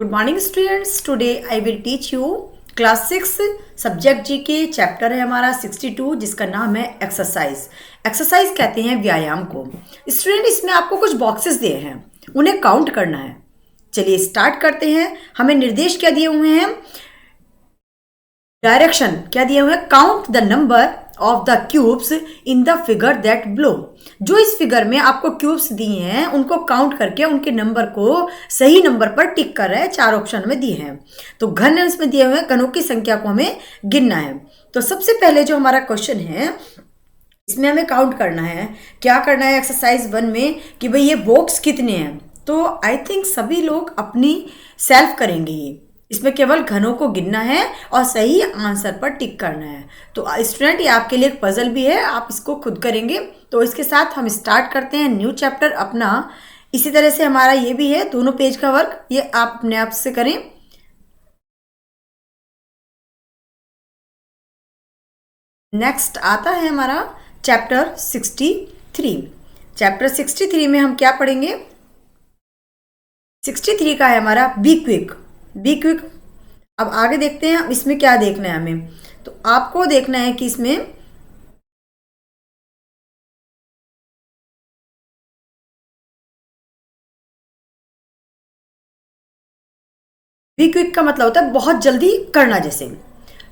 Good morning students. Today I will teach you class 6 subject G K chapter है हमारा 62 जिसका नाम है एक्सरसाइज। एक्सरसाइज कहते हैं व्यायाम को। स्टूडेंट इसमें आपको कुछ बॉक्सेस दिए हैं, उन्हें काउंट करना है। चलिए स्टार्ट करते हैं। हमें निर्देश क्या दिए हुए हैं, डायरेक्शन क्या दिए हुए हैं, count the number of the cubes in the figure that below. जो इस फिगर में आपको क्यूब्स दिए हैं उनको काउंट करके उनके नंबर को सही नंबर पर टिक कर रहे हैं। 4 ऑप्शन में दिए हैं। तो घन इसमें दिए हुए हैं, घनों की संख्या को हमें गिनना है। तो सबसे पहले जो हमारा क्वेश्चन है इसमें हमें काउंट करना है। क्या करना है एक्सरसाइज 1 में कि भाई ये बॉक्स कितने हैं। तो आई थिंक सभी लोग अपनी सेल्फ करेंगे ये। इसमें केवल घनों को गिनना है और सही आंसर पर टिक करना है। तो स्टूडेंट ये आपके लिए एक पजल भी है, आप इसको खुद करेंगे। तो इसके साथ हम स्टार्ट करते हैं न्यू चैप्टर अपना। इसी तरह से हमारा ये भी है, दोनों पेज का वर्क ये आप अपने आप से करें। नेक्स्ट आता है हमारा चैप्टर 63। चैप्टर 63 में हम क्या पढ़ेंगे, 63 का है हमारा बी क्विक। Be quick. अब आगे देखते हैं इसमें क्या देखना है हमें। तो आपको देखना है कि इसमें बी क्विक का मतलब होता है बहुत जल्दी करना जैसे।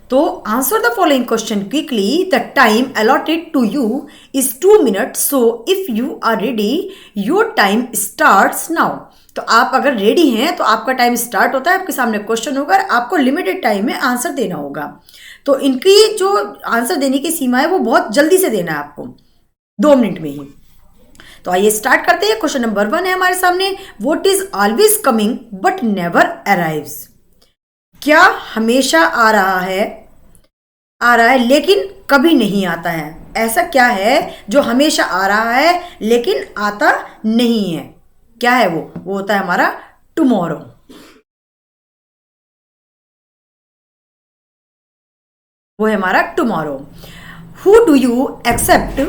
तो answer the following question quickly. The time allotted to you is 2 minutes, so if you are ready your time starts now. तो आप अगर रेडी हैं तो आपका टाइम स्टार्ट होता है। आपके सामने क्वेश्चन होगा, आपको लिमिटेड टाइम में आंसर देना होगा। तो इनकी जो आंसर देने की सीमा है वो बहुत जल्दी से देना है आपको, 2 मिनट में ही। तो आइए स्टार्ट करते हैं। क्वेश्चन नंबर 1 है हमारे सामने, what is always coming but never arrives. क्या हमेशा आ रहा है लेकिन कभी नहीं आता है। ऐसा क्या है जो हमेशा आ रहा है लेकिन आता नहीं है। क्या है वो होता है हमारा टुमारो। वो है हमारा tomorrow. Who do you accept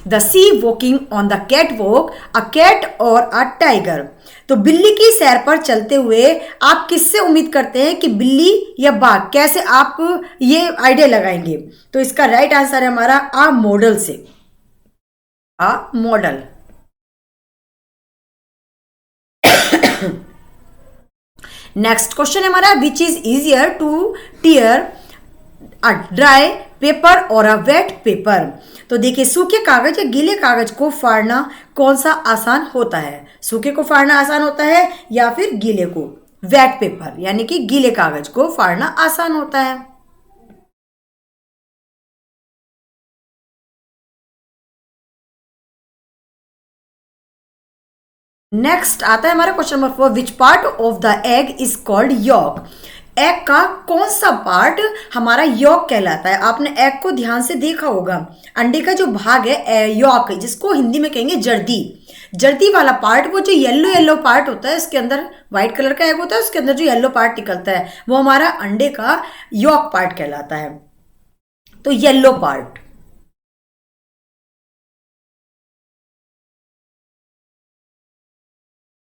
the see walking on the catwalk, a cat or a tiger. तो बिल्ली की सैर पर चलते हुए आप किससे उम्मीद करते हैं कि बिल्ली या बाघ, कैसे आप ये आइडिया लगाएंगे। तो इसका राइट आंसर है हमारा आ मॉडल से। आ मॉडल। नेक्स्ट क्वेश्चन है हमारा, which is easier to tear a dry paper or a wait paper. तो देखिए सूखे कागज या गीले कागज को फाड़ना कौन सा आसान होता है। सूखे को फाड़ना आसान होता है या फिर गीले को। वेट पेपर यानी कि गीले कागज को फाड़ना आसान होता है। नेक्स्ट आता है हमारा question number 4, which part of the egg is called yolk. Egg का कौन सा पार्ट हमारा यॉक कहलाता है। आपने एग को ध्यान से देखा होगा, अंडे का जो भाग है यॉक, जिसको हिंदी में कहेंगे जर्दी। जर्दी वाला पार्ट, वो जो येलो येलो पार्ट होता है, उसके अंदर व्हाइट कलर का एग होता है, उसके अंदर जो येलो पार्ट निकलता है वो हमारा अंडे का यॉक पार्ट कहलाता है। तो येलो पार्ट।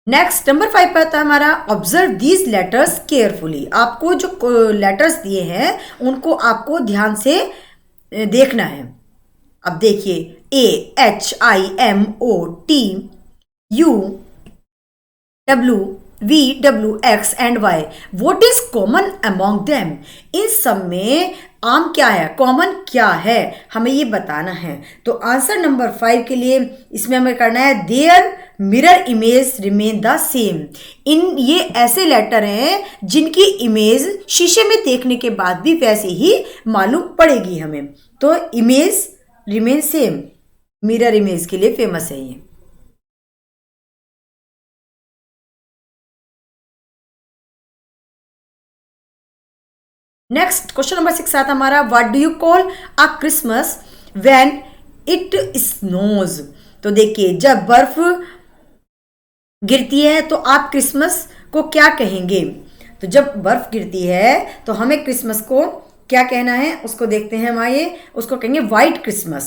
नेक्स्ट नंबर 5 पे आता है हमारा, ऑब्जर्व दीज लेटर्स केयरफुली। आपको जो लेटर्स दिए हैं उनको आपको ध्यान से देखना है। अब देखिए, AHIMOT W VWX and Y, what is common among them. इन सब में आम क्या है, कॉमन क्या है, हमें ये बताना है। तो आंसर नंबर 5 के लिए इसमें हमें करना है, their mirror image remain the same. इन ये ऐसे लेटर हैं जिनकी इमेज शीशे में देखने के बाद भी वैसे ही मालूम पड़ेगी हमें। तो image remain same, mirror image के लिए फेमस है ये। नेक्स्ट क्वेश्चन नंबर 6 आता हमारा, what do you call a Christmas when it snows. तो देखिए जब बर्फ गिरती है तो आप क्रिसमस को क्या कहेंगे। तो जब बर्फ गिरती है तो हमें क्रिसमस को क्या कहना है, उसको देखते हैं हम। आइए उसको कहेंगे व्हाइट क्रिसमस।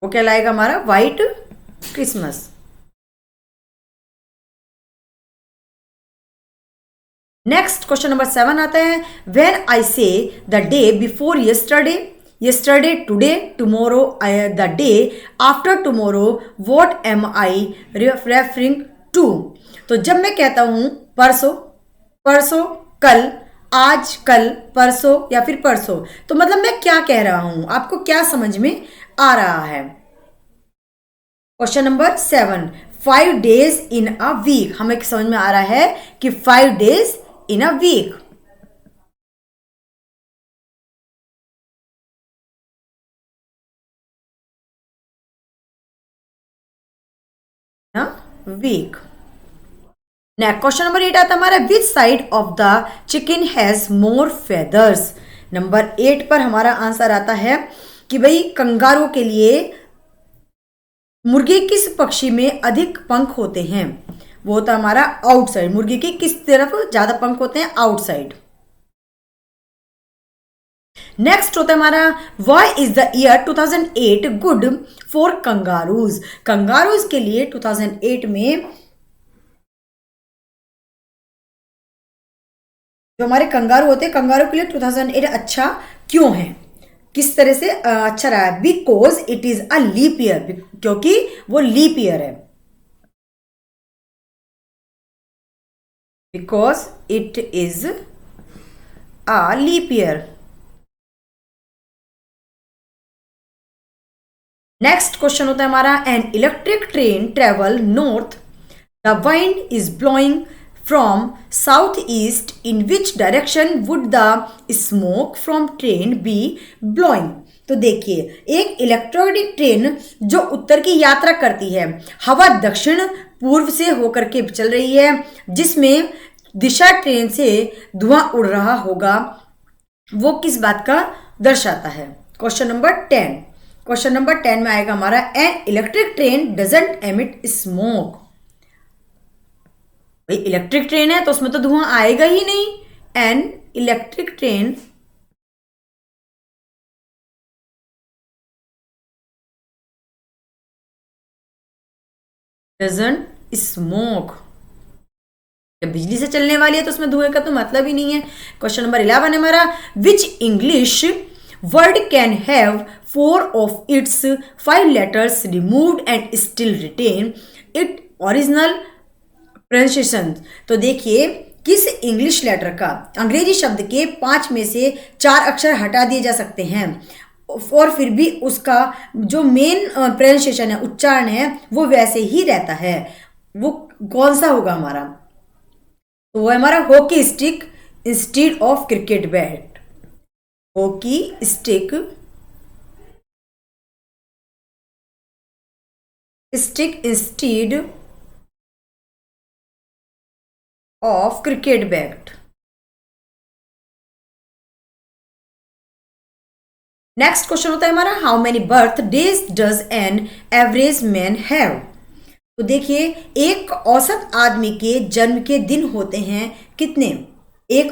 वो कहलाएगा हमारा white Christmas. Next question number 7 आता है, when I say the day before yesterday, yesterday today, tomorrow the day after tomorrow, what am I referring to. तो जब मैं कहता हूं परसों, परसों, कल, आज, कल, परसों या फिर परसों, तो मतलब मैं क्या कह रहा हूं, आपको क्या समझ में आ रहा है। Question number 7, 5 days in a week, हमें समझ में आ रहा है कि 5 days in a week. Week. Next question number 8 आता है हमारा, which side of the chicken has more feathers. Number 8 पर हमारा आंसर आता है कि भाई कंगारू के लिए मुर्गे किस पक्षी में अधिक पंख होते हैं। वो होता है हमारा आउटसाइड, मुर्गे की किस तरफ ज्यादा पंख होते हैं, आउटसाइड। नेक्स्ट होता है हमारा, why is the year 2008 good for kangaroos. Kangaroos के लिए 2008 में, जो हमारे कंगारू होते हैं, कंगारू के लिए 2008 अच्छा क्यों है, किस तरह से अच्छा रहा है। Because it is a leap year, क्योंकि वो लीप ईयर है। Because it is a leap year. Next question होता है हमारा, an electric train travel north, the wind is blowing from south east, in which direction would the smoke from train be blowing. तो देखिए, एक electric train जो उत्तर की यात्रा करती है, हवा दक्षिण पूर्व से होकर के चल रही है, जिसमें दिशा ट्रेन से धुआं उड़ रहा होगा, वो किस बात का दर्शाता है। क्वेश्चन नंबर 10, क्वेश्चन नंबर 10 में आएगा हमारा, an electric train doesn't emit smoke. भाई इलेक्ट्रिक ट्रेन है तो उसमें तो धुआं आएगा ही नहीं। N electric train doesn't smoke, जब बिजली से चलने वाली है तो उसमें धुएं का तो मतलब ही नहीं है। क्वेश्चन नंबर 11 है हमारा, which English word can have 4 of its 5 letters removed and still retain it original pronunciation. तो देखिए, किस इंग्लिश लेटर का, अंग्रेजी शब्द के 5 में से 4 अक्षर हटा दिए जा सकते हैं और फिर भी उसका जो मेन प्रोनाउंसिएशन है, उच्चारण है, वो वैसे ही रहता है। वो कौन सा होगा हमारा, तो वो है हमारा hockey stick instead of cricket bat. Hockey stick, stick instead of cricket bat. Next question होता है हमारा, how many birthdays does an average man have. तो देखिए, एक औसत आदमी के जन्म के दिन होते हैं कितने। एक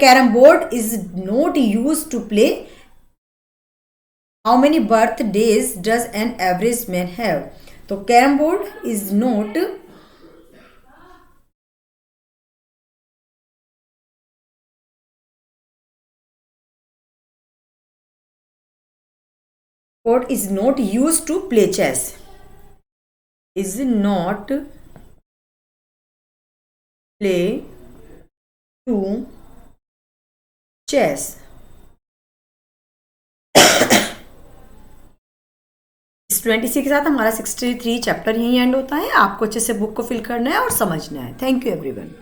carrom board is not use to play, how many birthdays does an average man have. तो carrom board is not board is not used to play chess, is not play to chess। इस 26 के साथ हमारा 63 chapter यहीं and होता है। आपको अच्छे से बुक को फिल करना है और समझना है। Thank you everyone.